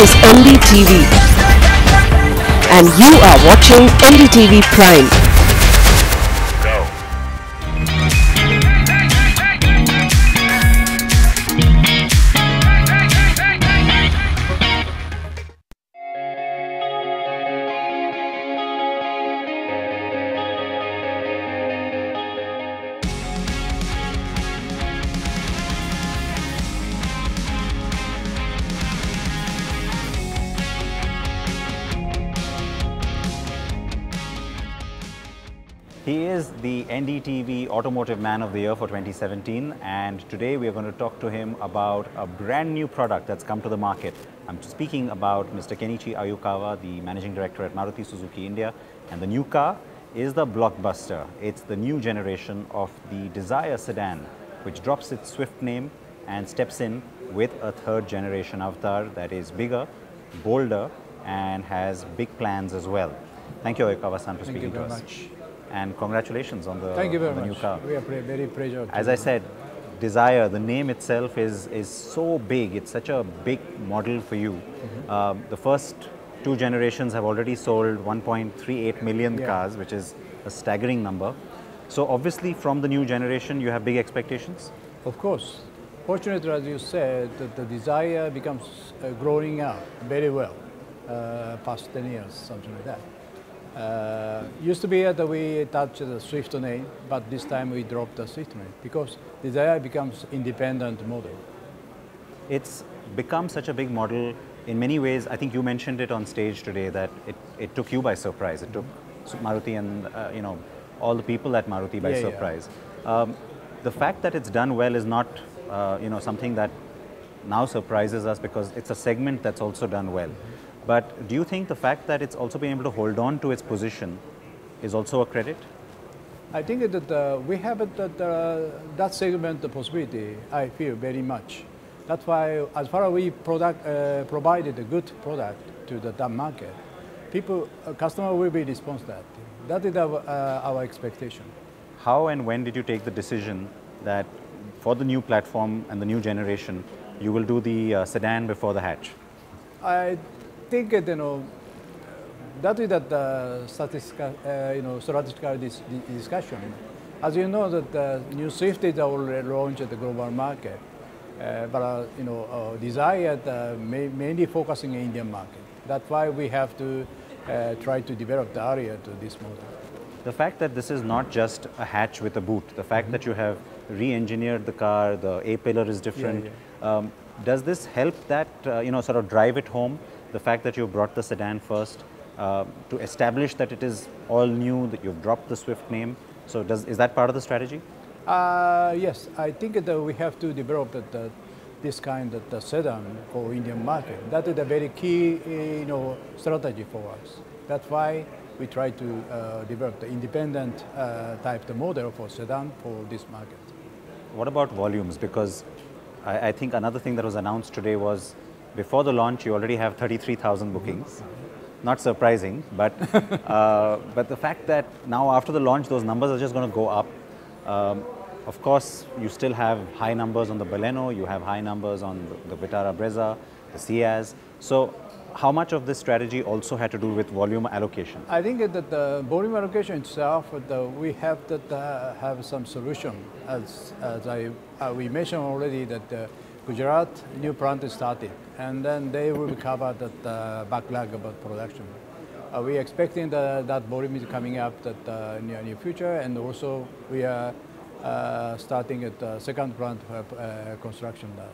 is NDTV and you are watching NDTV Prime. He is the NDTV Automotive Man of the Year for 2017, and today we are going to talk to him about a brand new product that's come to the market. I'm speaking about Mr. Kenichi Ayukawa, the Managing Director at Maruti Suzuki India, and the new car is the Blockbuster. It's the new generation of the Dzire sedan, which drops its Swift name and steps in with a third generation avatar that is bigger, bolder, and has big plans as well. Thank you, Ayukawa-san, for speaking to us. Thank you very much. And congratulations on the, Thank you very new much. car. We are very pleased. As I said, Dzire, the name itself is so big. It's such a big model for you. The first two generations have already sold 1.38 million cars, which is a staggering number. So obviously from the new generation, you have big expectations? Of course. Fortunately, as you said, the Dzire becomes growing up very well past 10 years, something like that. Used to be that we touched the Swift name, but this time we dropped the Swift name because the Dzire becomes independent model. It's become such a big model in many ways. I think you mentioned it on stage today that it took you by surprise. It took Maruti and all the people at Maruti by surprise. The fact that it's done well is not something that now surprises us because it's a segment that's also done well. But do you think the fact that it's also been able to hold on to its position is also a credit? I think that we have that segment the possibility, I feel very much. That's why as far as we provided a good product to the market, customer will be responsive to that. That is our expectation. How and when did you take the decision that for the new platform and the new generation, you will do the sedan before the hatch? I think that is that strategical discussion. As you know, that the new Swift is already launched at the global market, but Dzire mainly focusing in Indian market. That's why we have to try to develop the area to this model. The fact that this is not just a hatch with a boot, the fact that you have re-engineered the car, the A-pillar is different. Does this help that sort of drive it home? The fact that you brought the sedan first to establish that it is all new, that you've dropped the Swift name. So is that part of the strategy? Yes, I think that we have to develop this kind of sedan for Indian market. That is a very key strategy for us. That's why we try to develop the independent type of model for sedan for this market. What about volumes? Because I think another thing that was announced today was before the launch, you already have 33,000 bookings. Not surprising, but the fact that now after the launch, those numbers are just going to go up. Of course, you still have high numbers on the Baleno, you have high numbers on the Vitara Brezza, the Ciaz. So how much of this strategy also had to do with volume allocation? I think that the volume allocation itself, we have to have some solution. As we mentioned already that Gujarat new plant is started, and then they will recover that backlog about production. We are expecting that volume is coming up near future, and also we are starting at the second plant construction now.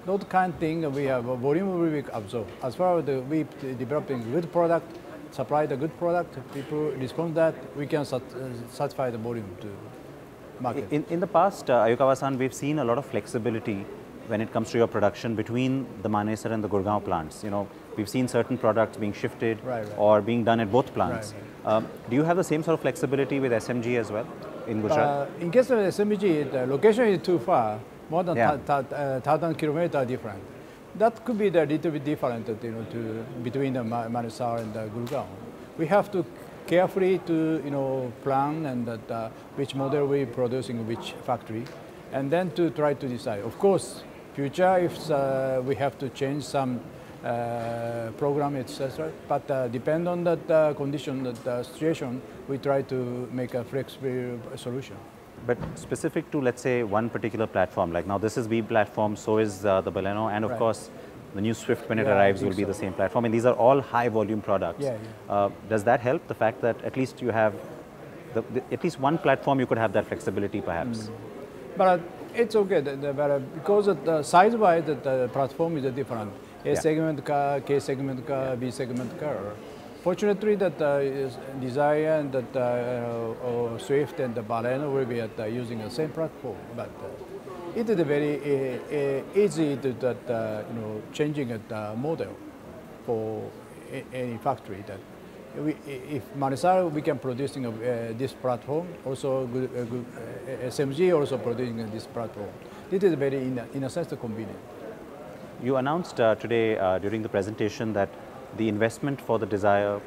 Those kind of thing we have volume will be absorbed. As far as we developing good product, supply the good product, people respond that we can satisfy the volume to market. In the past, Ayukawa-san, we've seen a lot of flexibility when it comes to your production between the Manesar and the Gurgaon plants. We've seen certain products being shifted or being done at both plants. Do you have the same sort of flexibility with SMG as well in Gujarat? In case of SMG, the location is too far, more than 1,000 kilometers different. That could be a little bit different between the Manesar and the Gurgaon. We have to carefully to plan and which model we produce in which factory, and then to try to decide. Of course, future if we have to change some program, etc. But depend on that condition, that situation, we try to make a flexible solution. But specific to, let's say, one particular platform, like now this is B platform, so is the Baleno, and of course, the new Swift when it arrives will be the same platform, and these are all high volume products. Does that help, the fact that at least you have, at least one platform you could have that flexibility perhaps? But it's okay, because the size-wise the platform is different. A segment car, K segment car, B segment car. Fortunately, that Dzire and that Swift and the Baleno will be using the same platform, but it is very easy to changing the model for any factory. That if Manisar we can producing this platform, also SMG also producing this platform. It is very in a sense convenient. You announced today during the presentation that the investment for the Dzire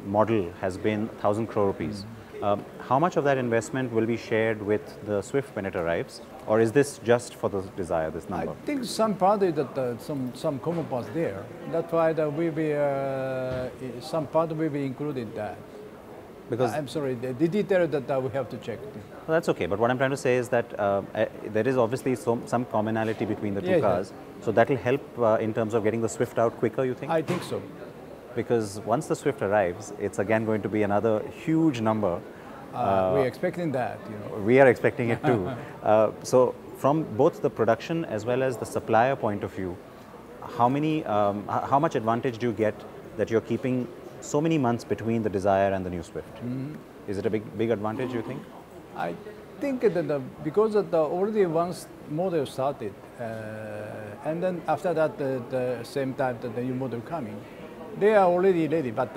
model has been 1,000 crore rupees. How much of that investment will be shared with the Swift when it arrives, or is this just for the Dzire, this number? I think some part is that some common parts there. That's why that will be some part will be included that. Because I'm sorry, the detail that we have to check. Well, that's okay, but what I'm trying to say is that there is obviously some commonality between the two cars. So that will help in terms of getting the Swift out quicker, you think? I think so. Because once the Swift arrives, it's again going to be another huge number. We're expecting that. We are expecting it too. So from both the production as well as the supplier point of view, how much advantage do you get that you're keeping so many months between the Dzire and the new Swift? Is it a big advantage, you think? I think that because of already once model started, and then after that, the same time that the new model coming, they are already ready, but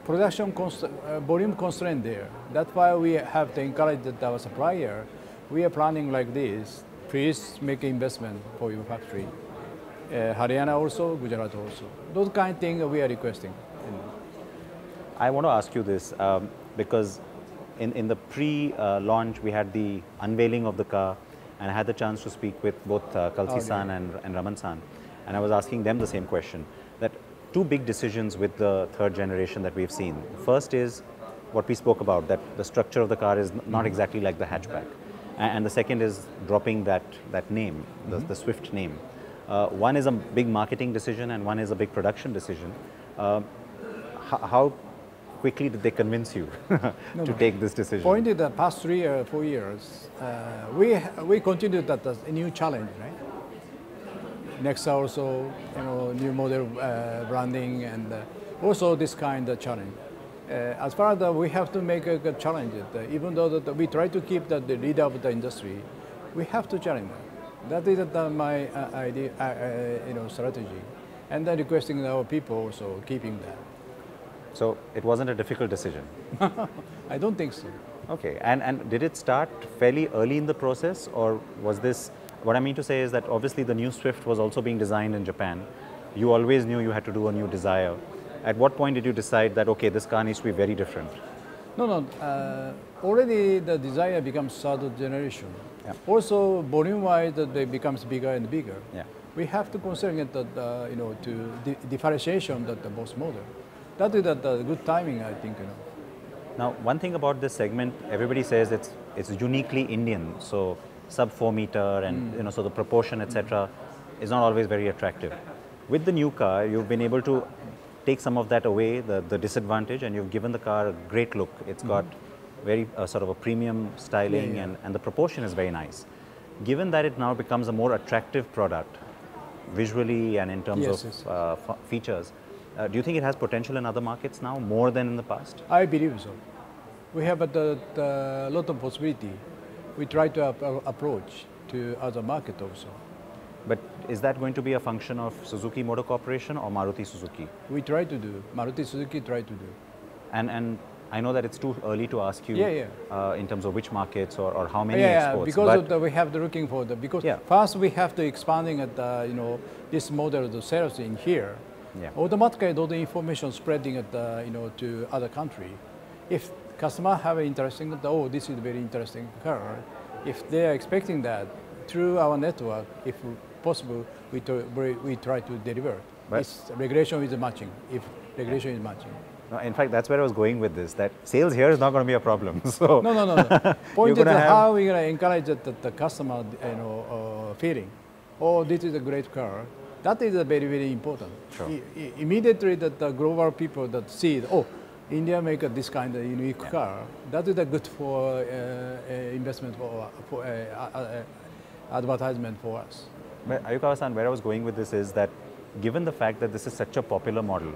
production volume constraint there. That's why we have to encourage our supplier. We are planning like this. Please make investment for your factory. Haryana also, Gujarat also. Those kind of things we are requesting. I want to ask you this because in the pre-launch we had the unveiling of the car, and I had the chance to speak with both Kalsi-san and Raman-san, and I was asking them the same question, that two big decisions with the third generation that we've seen. First is what we spoke about, that the structure of the car is not exactly like the hatchback, and the second is dropping that name, the Swift name. One is a big marketing decision and one is a big production decision. How quickly did they convince you to take this decision? Point in the past 3 or 4 years, we continued that as a new challenge, right? Next also, new model branding, and also this kind of challenge. As far as we have to make a challenge, even though that we try to keep the leader of the industry, we have to challenge that. That is my idea, strategy, and then requesting our people also keeping that. So it wasn't a difficult decision? I don't think so. Okay, and did it start fairly early in the process, or was this, what I mean to say is that obviously the new Swift was also being designed in Japan. You always knew you had to do a new Dzire. At what point did you decide that, okay, this car needs to be very different? No, already the Dzire becomes third generation. Yeah. Also, volume-wise, it becomes bigger and bigger. Yeah. We have to consider it that, to differentiation that the both model. That is the good timing, I think. Now, one thing about this segment, everybody says it's uniquely Indian. So sub 4 meter, and so the proportion, etc., is not always very attractive. With the new car, you've been able to take some of that away, the disadvantage, and you've given the car a great look. It's got very sort of a premium styling, and the proportion is very nice. Given that it now becomes a more attractive product, visually and in terms of features, do you think it has potential in other markets now, more than in the past? I believe so. We have a lot of possibility. We try to approach to other market also. But is that going to be a function of Suzuki Motor Corporation or Maruti Suzuki? We try to do. Maruti Suzuki try to do. And I know that it's too early to ask you in terms of which markets or how many exports. Because we have to looking for because first we have to expanding at this model the sales in here. Yeah. Automatically, all the information spreading at to other country. If customer have interesting, this is very interesting car. If they are expecting that through our network, if possible, we try to deliver. Right. It's regulation is matching, if regulation is matching. No, in fact, that's where I was going with this, that sales here is not going to be a problem. So No. Point is how we're going to encourage the customer, feeling, oh, this is a great car. That is very, very important. Sure. Immediately that the global people that see, oh, India make this kind of unique car, that is a good for investment for advertisement for us. But Ayukawa-san, where I was going with this is that given the fact that this is such a popular model,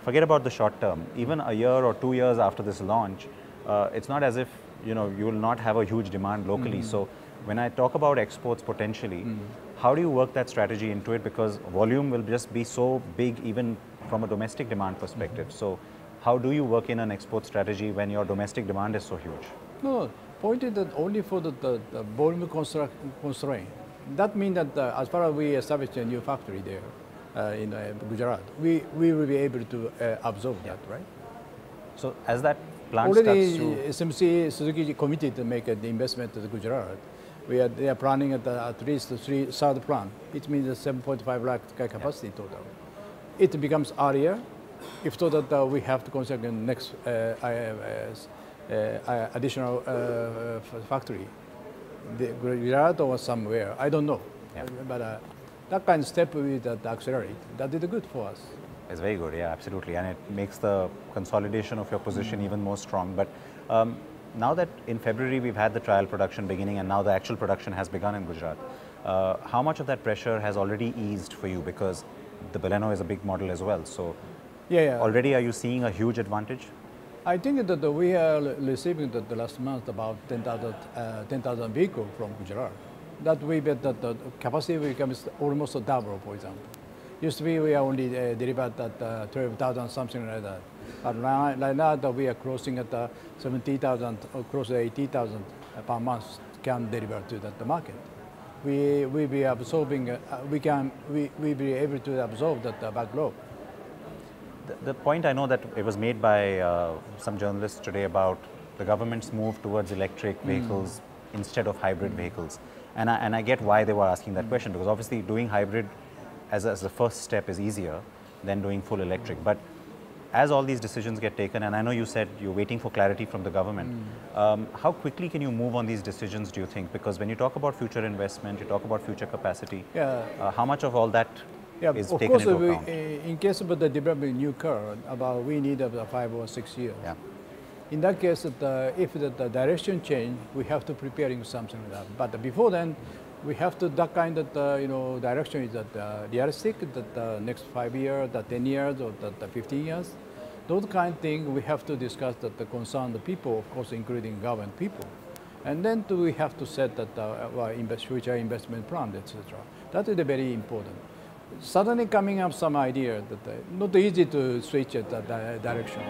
forget about the short term, even a year or 2 years after this launch, it's not as if you will not have a huge demand locally. So when I talk about exports potentially, how do you work that strategy into it? Because volume will just be so big even from a domestic demand perspective. So how do you work in an export strategy when your domestic demand is so huge? No, point is that only for the volume constraint. That means that as far as we establish a new factory there in Gujarat, we will be able to absorb that, right? So as that plant already starts to... SMC Suzuki committed to make the investment to the Gujarat. They are planning at least third plant. It means 7.5 lakh capacity total. It becomes earlier, if so that we have to consider next additional factory, the Gujarat or somewhere, I don't know. Yeah. But that kind of step will accelerate. That is good for us. It's very good, yeah, absolutely. And it makes the consolidation of your position even more strong. But now that in February we've had the trial production beginning and now the actual production has begun in Gujarat, how much of that pressure has already eased for you? Because the Baleno is a big model as well. So already are you seeing a huge advantage? I think that we are receiving the last month about 10,000 vehicles from Gujarat. That we bet that the capacity becomes almost double, for example. Used to be we are only delivered at 12,000, something like that. But right now that we are crossing at 70,000 or close to 80,000 per month can deliver to the market. We will be absorbing, we be able to absorb that backlog. The point I know that it was made by some journalists today about the government's move towards electric vehicles instead of hybrid vehicles. And I get why they were asking that question, because obviously doing hybrid as the first step is easier than doing full electric. But as all these decisions get taken, and I know you said you're waiting for clarity from the government, how quickly can you move on these decisions, do you think? Because when you talk about future investment, you talk about future capacity, how much of all that is taken into account? In case of the developing new car, we need about 5 or 6 years. Yeah. In that case, if the direction change, we have to preparing something like that. But before then, we have to that kind of direction is realistic. That next 5 years, 10 years, or 15 years, those kind of things we have to discuss that the concerned people, of course, including government people, and then we have to set that our future investment plan, etc. That is very important. Suddenly coming up some idea that not easy to switch at that direction.